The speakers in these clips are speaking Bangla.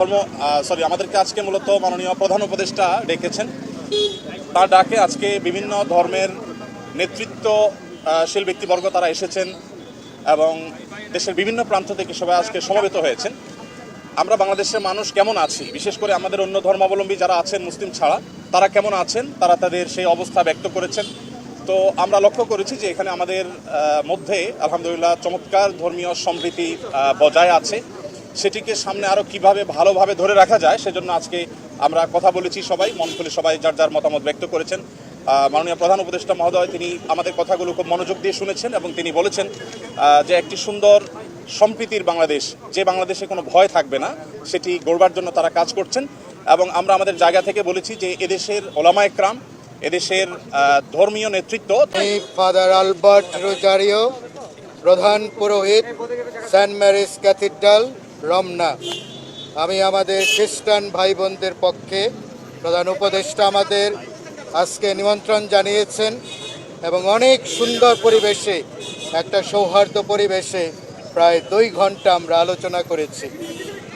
আমাদেরকে আজকে মূলত মাননীয় প্রধান উপদেষ্টা ডেকেছেন। তার ডাকে আজকে বিভিন্ন ধর্মের নেতৃত্বশীল ব্যক্তিবর্গ তারা এসেছেন এবং দেশের বিভিন্ন প্রান্ত থেকে সবাই আজকে সমবেত হয়েছেন। আমরা বাংলাদেশের মানুষ কেমন আছি, বিশেষ করে আমাদের অন্য ধর্মাবলম্বী যারা আছেন মুসলিম ছাড়া, তারা কেমন আছেন, তারা তাদের সেই অবস্থা ব্যক্ত করেছেন। তো আমরা লক্ষ্য করেছি যে এখানে আমাদের মধ্যে আলহামদুলিল্লাহ চমৎকার ধর্মীয় সম্প্রীতি বজায় আছে। সেটিকে সামনে আরও কিভাবে ভালোভাবে ধরে রাখা যায় সেজন্য আজকে আমরা কথা বলেছি, সবাই মন খুলে সবাই যার যার মতামত ব্যক্ত করেছেন। মাননীয় প্রধান উপদেষ্টা মহোদয় তিনি আমাদের কথাগুলো খুব মনোযোগ দিয়ে শুনেছেন এবং তিনি বলেছেন যে একটি সুন্দর সম্প্রীতির বাংলাদেশ, যে বাংলাদেশে কোনো ভয় থাকবে না, সেটি গড়বার জন্য তারা কাজ করছেন। এবং আমরা আমাদের জায়গা থেকে বলেছি যে এদেশের ওলামা একরাম, এদেশের ধর্মীয় নেতৃত্ব, ফাদার আলবার্ট রোজারিও, প্রধান পুরোহিত, সেন্ট ম্যারিজ ক্যাথিড্রাল, রমনা। আমি আমাদের খ্রিস্টান ভাই বোনদের পক্ষে প্রধান উপদেষ্টা আমাদের আজকে নিমন্ত্রণ জানিয়েছেন এবং অনেক সুন্দর পরিবেশে, একটা সৌহার্দ্য পরিবেশে প্রায় 2 ঘন্টা আমরা আলোচনা করেছি।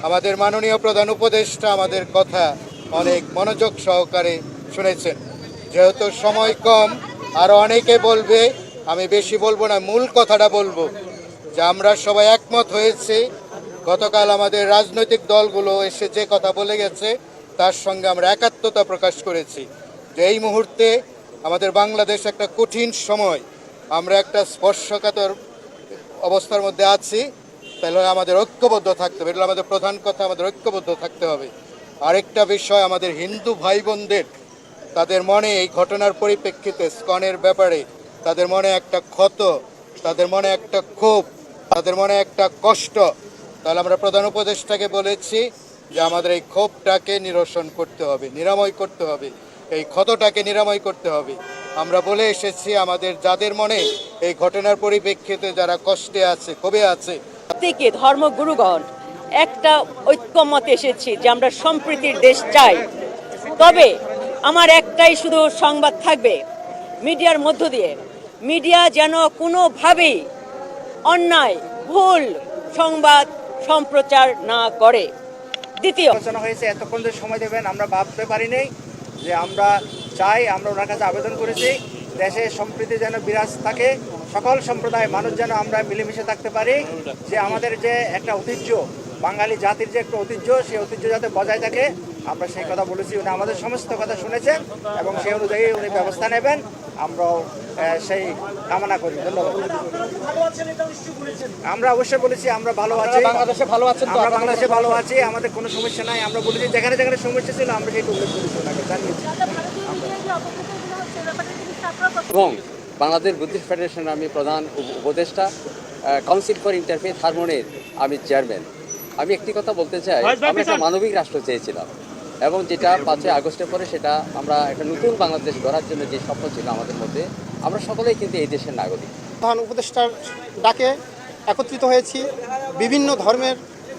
আমাদের মাননীয় প্রধান উপদেষ্টা আমাদের কথা অনেক মনোযোগ সহকারে শুনেছেন। যেহেতু সময় কম, আরও অনেকে বলবে, আমি বেশি বলবো না, মূল কথাটা বলবো যে আমরা সবাই একমত হয়েছি। গতকাল আমাদের রাজনৈতিক দলগুলো এসে যে কথা বলে গেছে তার সঙ্গে আমরা একাত্মতা প্রকাশ করেছি যে এই মুহূর্তে আমাদের বাংলাদেশ একটা কঠিন সময়, আমরা একটা স্পর্শকাতর অবস্থার মধ্যে আছি। তাহলে আমাদের ঐক্যবদ্ধ থাকতে হবে, এটা আমাদের প্রধান কথা, আমাদের ঐক্যবদ্ধ থাকতে হবে। আরেকটা বিষয়, আমাদের হিন্দু ভাই বোনদের তাদের মনে এই ঘটনার পরিপ্রেক্ষিতে স্কনের ব্যাপারে তাদের মনে একটা ক্ষত, তাদের মনে একটা ক্ষোভ, তাদের মনে একটা কষ্ট। তাহলে আমরা প্রধান উপদেষ্টাকে বলেছি যে আমাদের এই ক্ষোভটাকে নিরসন করতে হবে, নিরাময় করতে হবে, এই ক্ষতটাকে নিরাময় করতে হবে। আমরা বলে এসেছি আমাদের যাদের মনে এই ঘটনার পরিপ্রেক্ষিতে যারা কষ্টে আছে, ক্ষোভে আছে, থেকে ধর্মগুরুগণ একটা ঐক্যমতে এসেছি যে আমরা সম্প্রীতির দেশ চাই। তবে আমার একটাই শুধু সংবাদ থাকবে মিডিয়ার মধ্য দিয়ে, মিডিয়া যেন কোনোভাবেই অন্যায় ভুল সংবাদ সম্প্রচার না করে। দ্বিতীয় আলোচনা হয়েছে, এতক্ষণ যে সময় দেবেন আমরা ভাবতে পারিনি যে আমরা চাই, আমরা ওনার কাছে আবেদন করেছি দেশে সম্প্রীতি যেন বিরাজ থাকে, সকল সম্প্রদায় মানুষ যেন আমরা মিলেমিশে থাকতে পারি, যে আমাদের যে একটা ঐতিহ্য, বাঙালি জাতির যে একটা ঐতিহ্য, সেই ঐতিহ্য যাতে বজায় থাকে, আমরা সেই কথা বলেছি। উনি আমাদের সমস্ত কথা শুনেছেন এবং সেই অনুযায়ী উনি ব্যবস্থা নেবেন, আমরাও সেই কামনা করি। ধন্যবাদ। আমরা অবশ্যই বলেছি আমরা ভালো আছি, বাংলাদেশে ভালো আছেন, আমরা বাংলাদেশে ভালো আছি, আমাদের কোনো সমস্যা নাই। আমরা বলেছি যেখানে যেখানে সমস্যা ছিল আমরা সেই উল্লেখ করেছি, ওনাকে জানিয়েছি। এবং বাংলাদেশ বুদ্ধিস্ট ফেডারেশনের আমি প্রধান উপদেষ্টা, কাউন্সিল ফর ইন্টারফেথ হারমোনির আমি চেয়ারম্যান। আমি একটি কথা বলতে চাই, আমরা একটা মানবিক রাষ্ট্র চেয়েছিলাম এবং যেটা 5ই আগস্টের পরে সেটা আমরা একটা নতুন বাংলাদেশ গড়ার জন্য যে স্বপ্ন ছিল আমাদের মধ্যে, আমরা সকলেই কিন্তু এই দেশের নাগরিক। প্রধান উপদেষ্টার ডাকে একত্রিত হয়েছি, বিভিন্ন ধর্মের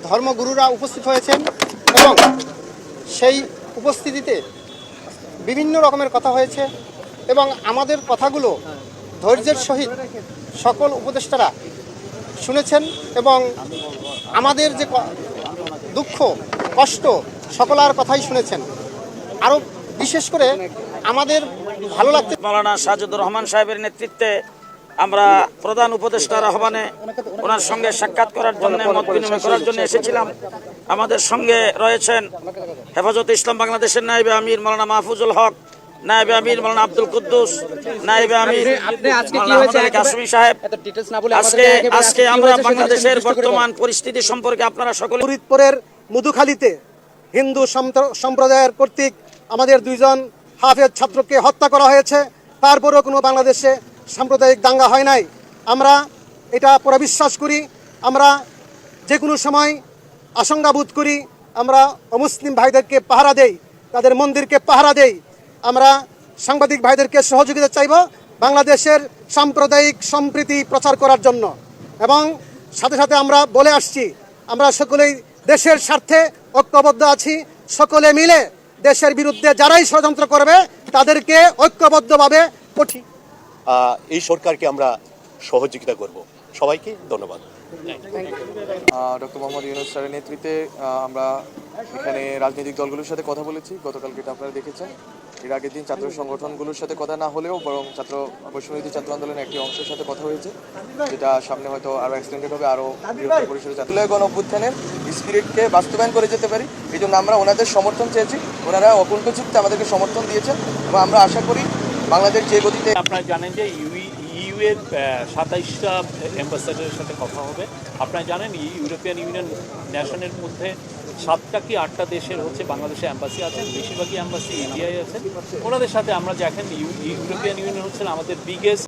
ধর্মগুরুরা উপস্থিত হয়েছেন এবং সেই উপস্থিতিতে বিভিন্ন রকমের কথা হয়েছে এবং আমাদের কথাগুলো ধৈর্যের সহিত সকল উপদেষ্টারা শুনেছেন এবং আমাদের যে দুঃখ কষ্ট সকলার কথাই শুনেছেন। আরও বিশেষ করে আমাদের ভালো লাগছে মাওলানা সাজেদুর রহমান সাহেবের নেতৃত্বে আমরা প্রধান উপদেষ্টার আহ্বানে ওনার সঙ্গে সাক্ষাৎ করার জন্য, মত বিনিময় করার জন্য এসেছিলাম। আমাদের সঙ্গে রয়েছেন হেফাজতে ইসলাম বাংলাদেশের নায়েবে আমির মাওলানা মাহফুজুল হক, নায়েবে আমির মাওলানা আব্দুল কুদ্দুস, নায়েবে আমির মাওলানা কাসমি সাহেব। আজকে আমরা বাংলাদেশের বর্তমান পরিস্থিতি সম্পর্কে আপনারা সকলে, ফরিদপুরের মধুখালীতে হিন্দু সম্প্রদায়ের কর্তৃক আমাদের 2 জন হাফেজ ছাত্রকে হত্যা করা হয়েছে, তারপরেও কোনো বাংলাদেশে সাম্প্রদায়িক দাঙ্গা হয় নাই। আমরা এটা পুরো বিশ্বাস করি, আমরা যে কোনো সময় আশঙ্কা বোধ করি, আমরা অমুসলিম ভাইদেরকে পাহারা দেই, তাদের মন্দিরকে পাহারা দেই। আমরা সাংবাদিক ভাইদেরকে সহযোগিতা চাইব বাংলাদেশের সাম্প্রদায়িক সম্প্রীতি প্রচার করার জন্য এবং সাথে সাথে আমরা বলে আসছি আমরা সকলেই দেশের স্বার্থে ঐক্যবদ্ধ আছি। সকলে মিলে দেশের বিরুদ্ধে যারাই ষড়যন্ত্র করবে তাদেরকে ঐক্যবদ্ধভাবে এই সরকারকে আমরা সহযোগিতা করব। সবাইকে ধন্যবাদ। ডক্টর মোহাম্মদ ইউনূস স্যারের নেতৃত্বে আমরা এখানে রাজনৈতিক দলগুলোর সাথে কথা বলেছি। গতকালকে এটা আপনারা দেখেছেন। এর আগের দিন ছাত্র সংগঠনগুলোর সাথে কথা না হলেও বরং বৈষম্যবিরোধী ছাত্র আন্দোলনের একটি অংশের সাথে কথা হয়েছে, যেটা সামনে হয়তো আরও এক্সটেন্ডেড হবে, আরও বৃহত্তর পরিসরে ছাত্র গণ অভ্যুত্থানের স্পিরিটকে বাস্তবায়ন করে যেতে পারি। এই জন্য আমরা ওনাদের সমর্থন চেয়েছি। ওনারা অকুণ্ঠ চিত্তে আমাদেরকে সমর্থন দিয়েছেন এবং আমরা আশা করি বাংলাদেশ যে গতিতে। আপনারা জানেন যে ইউ এর 27টা অ্যাম্বাসাডারের সাথে কথা হবে। আপনারা জানেন ইউরোপিয়ান ইউনিয়ন ন্যাশনের মধ্যে 7টা কি 8টা দেশের হচ্ছে বাংলাদেশে অ্যাম্বাসি আছেন, বেশিরভাগই অ্যাম্বাসি ইন্ডিয়ায় আছেন। ওনাদের সাথে আমরা দেখেন ইউরোপিয়ান ইউনিয়ন হচ্ছে আমাদের বিগেস্ট